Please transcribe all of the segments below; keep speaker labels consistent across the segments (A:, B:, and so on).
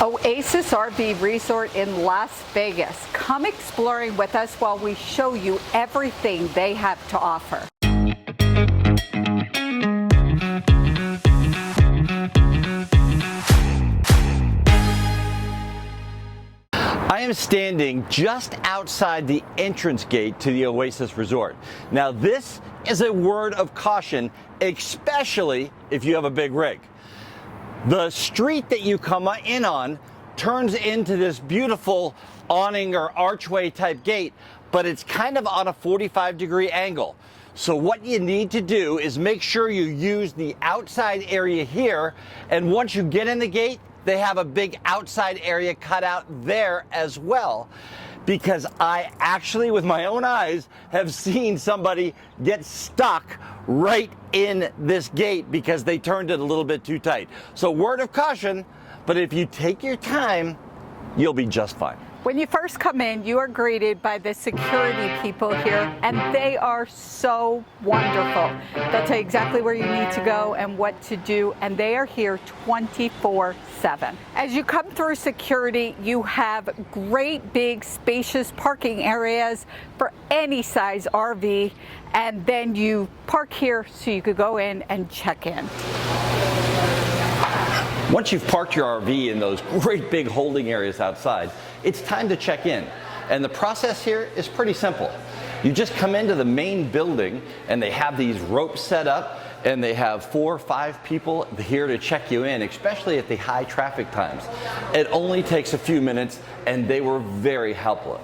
A: Oasis RV Resort in Las Vegas. Come exploring with us while we show you everything they have to offer.
B: I am standing just outside the entrance gate to the Oasis Resort. Now this is a word of caution, especially if you have a big rig. The street that you come in on turns into this beautiful awning or archway type gate, but it's kind of on a 45-degree angle. So what you need to do is make sure you use the outside area here, and once you get in the gate, they have a big outside area cut out there as well, because I actually, with my own eyes, have seen somebody get stuck right in this gate because they turned it a little bit too tight. So word of caution, but if you take your time, you'll be just fine.
A: When you first come in, you are greeted by the security people here, and they are so wonderful. They'll tell you exactly where you need to go and what to do, and they are here 24/7. As you come through security, you have great big spacious parking areas for any size RV, and then you park here so you could go in and check in.
B: Once you've parked your RV in those great big holding areas outside, it's time to check in. And the process here is pretty simple. You just come into the main building and they have these ropes set up, and they have 4 or 5 people here to check you in, especially at the high traffic times. It only takes a few minutes, and they were very helpful.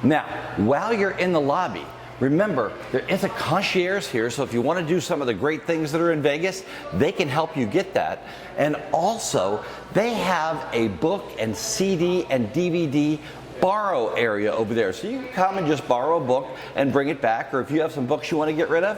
B: Now, while you're in the lobby, remember, there is a concierge here, so if you want to do some of the great things that are in Vegas, they can help you get that. And also, they have a book and CD and DVD borrow area over there. So you can come and just borrow a book and bring it back, or if you have some books you want to get rid of,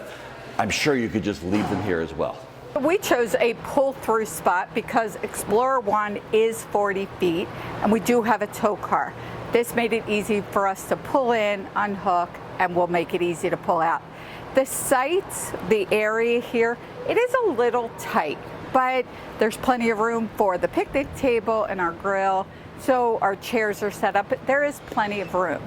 B: I'm sure you could just leave them here as well.
A: We chose a pull-through spot because Explorer 1 is 40 feet, and we do have a tow car. This made it easy for us to pull in, unhook, and we'll make it easy to pull out. The sites, the area here, it is a little tight, but there's plenty of room for the picnic table and our grill, so our chairs are set up. There is plenty of room.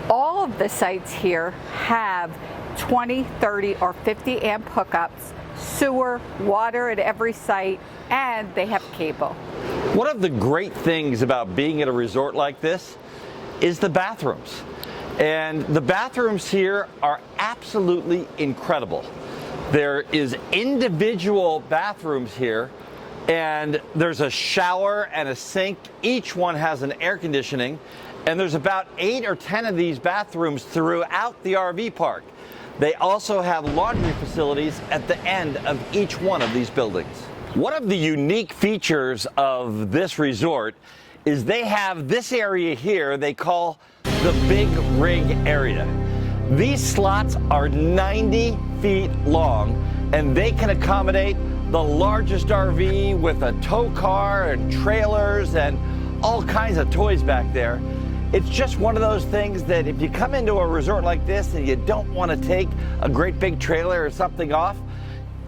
A: All of the sites here have 20, 30, or 50 amp hookups, sewer, water at every site, and they have cable.
B: One of the great things about being at a resort like this is the bathrooms. And the bathrooms here are absolutely incredible. There is individual bathrooms here, and there's a shower and a sink. Each one has an air conditioning, and there's about 8 or 10 of these bathrooms throughout the RV park. They also have laundry facilities at the end of each one of these buildings. One of the unique features of this resort is they have this area here they call the big rig area. These slots are 90 feet long, and they can accommodate the largest RV with a tow car and trailers and all kinds of toys back there. It's just one of those things that if you come into a resort like this and you don't want to take a great big trailer or something off,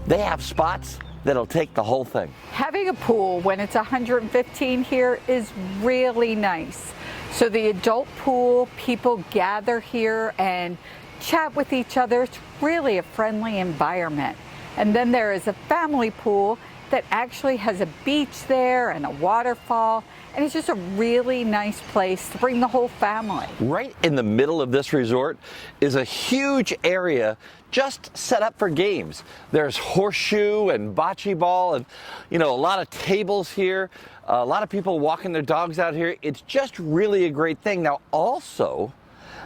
B: they have spots that'll take the whole thing.
A: Having a pool when it's 115 here is really nice. So the adult pool, people gather here and chat with each other. It's really a friendly environment. And then there is a family pool that actually has a beach there and a waterfall, and it's just a really nice place to bring the whole family.
B: Right in the middle of this resort is a huge area just set up for games. There's horseshoe and bocce ball and, a lot of tables here. A lot of people walking their dogs out here. It's just really a great thing. Now also,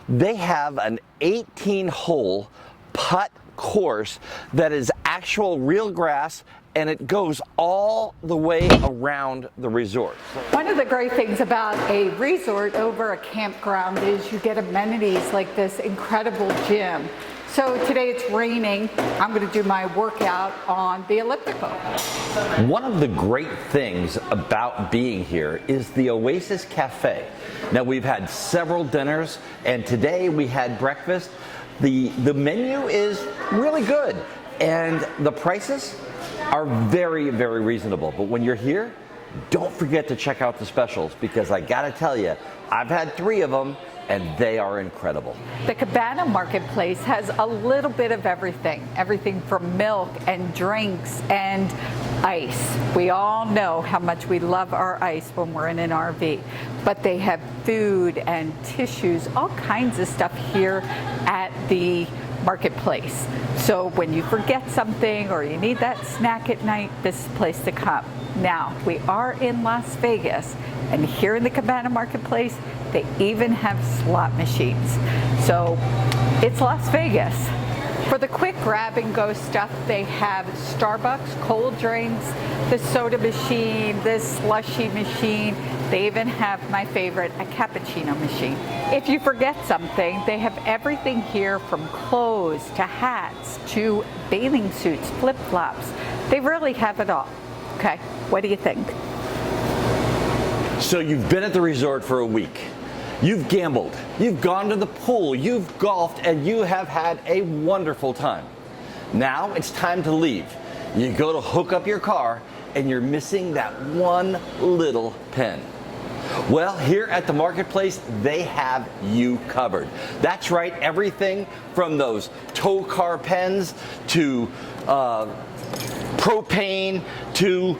B: they have an 18-hole putt course that is actual real grass, and it goes all the way around the resort.
A: One of the great things about a resort over a campground is you get amenities like this incredible gym. So today it's raining. I'm going to do my workout on the elliptical.
B: One of the great things about being here is the Oasis Cafe. Now, we've had several dinners, and today we had breakfast. The menu is really good, and the prices are very, very reasonable. But when you're here, don't forget to check out the specials, because I gotta tell you, I've had 3 of them and they are incredible.
A: The Cabana Marketplace has a little bit of everything. Everything from milk and drinks and ice. We all know how much we love our ice when we're in an RV. But they have food and tissues, all kinds of stuff here at the marketplace. So when you forget something or you need that snack at night, this is the place to come. Now, we are in Las Vegas, and here in the Cabana Marketplace, they even have slot machines. So it's Las Vegas. For the quick grab and go stuff, they have Starbucks cold drinks, the soda machine, the slushy machine. They even have my favorite, a cappuccino machine. If you forget something, they have everything here from clothes to hats to bathing suits, flip-flops. They really have it all. Okay, what do you think?
B: So you've been at the resort for a week. You've gambled, you've gone to the pool, you've golfed, and you have had a wonderful time. Now it's time to leave. You go to hook up your car and you're missing that one little pen. Well, here at the marketplace, they have you covered. That's right, everything from those tow car pens to propane to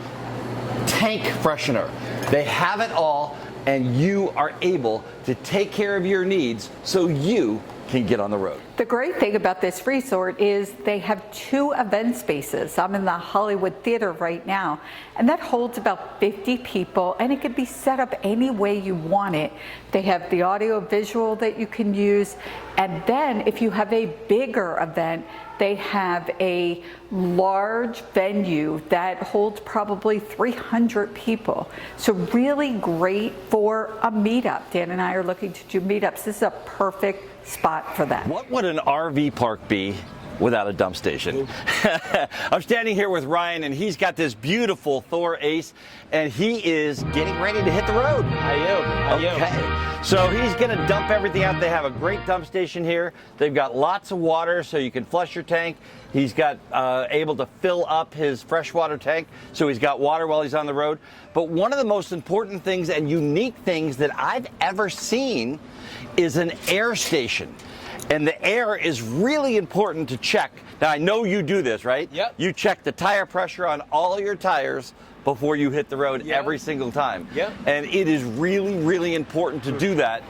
B: tank freshener. They have it all, and you are able to take care of your needs so you can get on the road.
A: The great thing about this resort is they have 2 event spaces. I'm in the Hollywood Theater right now, and that holds about 50 people, and it can be set up any way you want it. They have the audio visual that you can use, and then if you have a bigger event, they have a large venue that holds probably 300 people. So really great for a meetup. Dan and I are looking to do meetups. This is a perfect spot for that.
B: What would an RV park be without a dump station? I'm standing here with Ryan, and he's got this beautiful Thor Ace, and he is getting ready to hit the road. Okay. So he's going to dump everything out. They have a great dump station here. They've got lots of water so you can flush your tank. He's got able to fill up his freshwater tank, so he's got water while he's on the road. But one of the most important things and unique things that I've ever seen is an air station. And the air is really important to check. Now, I know you do this, right?
C: Yep.
B: You check the tire pressure on all your tires before you hit the road every single time.
C: Yep.
B: And it is really, really important to do that.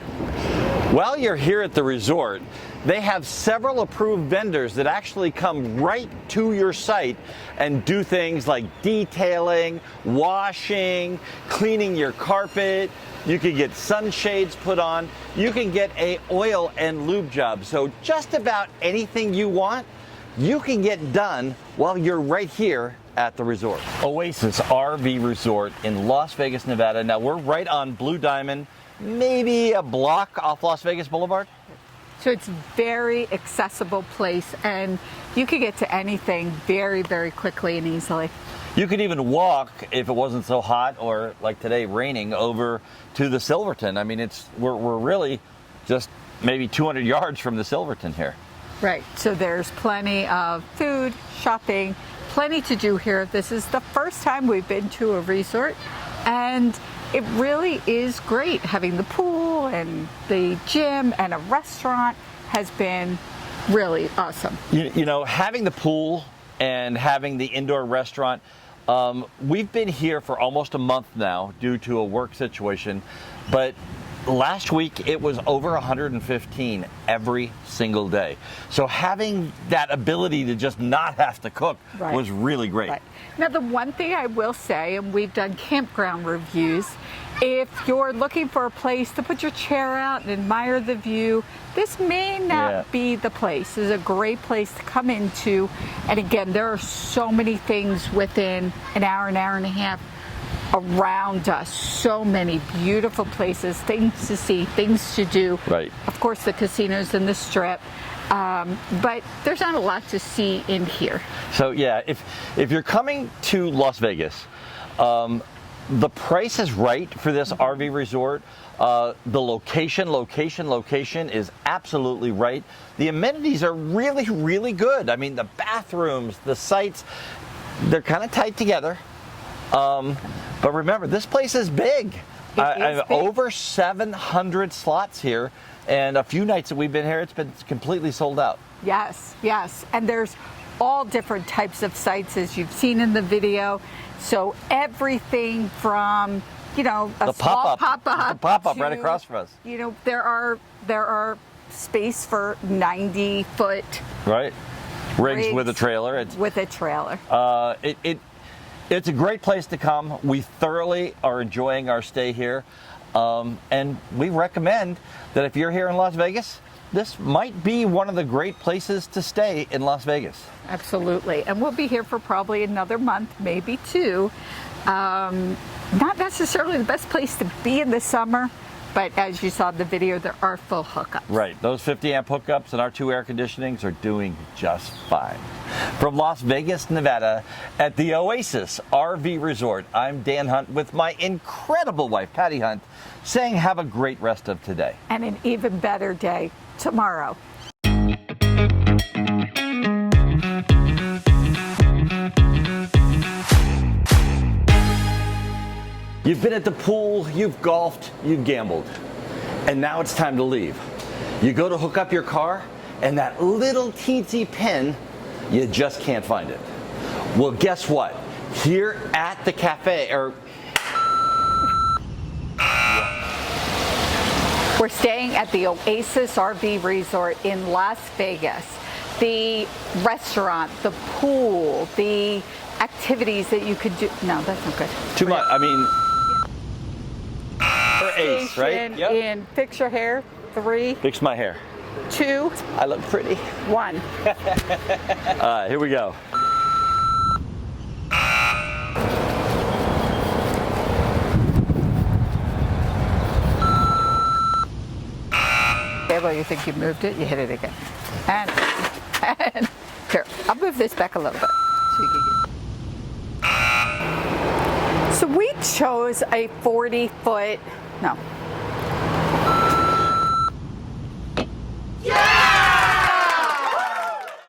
B: While you're here at the resort, they have several approved vendors that actually come right to your site and do things like detailing, washing, cleaning your carpet. You can get sunshades put on. You can get a oil and lube job. So just about anything you want, you can get done while you're right here at the resort. Oasis RV Resort in Las Vegas, Nevada. Now we're right on Blue Diamond, maybe a block off Las Vegas Boulevard.
A: So it's very accessible place, and you can get to anything very, very quickly and easily.
B: You could even walk, if it wasn't so hot or like today raining, over to the Silverton. I mean, we're really just maybe 200 yards from the Silverton here.
A: Right, so there's plenty of food, shopping, plenty to do here. This is the first time we've been to a resort, and it really is great. Having the pool and the gym and a restaurant has been really awesome.
B: You know, having the pool and having the indoor restaurant, we've been here for almost a month now due to a work situation, but last week it was over 115 every single day. So having that ability to just not have to cook was really great.
A: Right. Now, the one thing I will say, and we've done campground reviews, if you're looking for a place to put your chair out and admire the view, this may not be the place. This is a great place to come into. And again, there are so many things within an hour and a half around us. So many beautiful places, things to see, things to do.
B: Right.
A: Of course, the casinos and the strip. But there's not a lot to see in here.
B: So yeah, if you're coming to Las Vegas, the price is right for this RV resort. The location is absolutely right. The amenities are really, really good. I mean, the bathrooms, the sites, they're kind of tight together. But remember, this place is big.
A: It is big.
B: Over 700 slots here, and a few nights that we've been here, it's been completely sold out.
A: Yes, yes. And there's all different types of sites as you've seen in the video. So everything from, you know, a
B: The
A: small
B: pop-up
A: pop-up
B: right
A: to,
B: across from us.
A: You know, there are space for 90-foot
B: Right? Rigs with a
A: rigs
B: trailer.
A: with a trailer.
B: It's a great place to come. We thoroughly are enjoying our stay here. And we recommend that if you're here in Las Vegas, this might be one of the great places to stay in Las Vegas.
A: Absolutely. And we'll be here for probably another month, maybe two. Not necessarily the best place to be in the summer, but as you saw in the video, there are full hookups.
B: Right. Those 50 amp hookups and our 2 air conditionings are doing just fine. From Las Vegas, Nevada, at the Oasis RV Resort, I'm Dan Hunt with my incredible wife, Patti Hunt, saying have a great rest of today.
A: And an even better day tomorrow.
B: You've been at the pool, you've golfed, you've gambled, and now it's time to leave. You go to hook up your car, and that little teensy pin, you just can't find it. Well, guess what? Here at the cafe,
A: We're staying at the Oasis RV Resort in Las Vegas. The restaurant, the pool, the activities that you could do. No, that's not good.
B: too much, I mean, for Ace, right?
A: Station in fix your hair. 3,
B: Fix my hair.
A: 2,
B: I look pretty.
A: 1.
B: All right, here we go.
A: Okay, well, you think you moved it, you hit it again. And here, I'll move this back a little bit. So you can get. So we chose a 40-foot, no,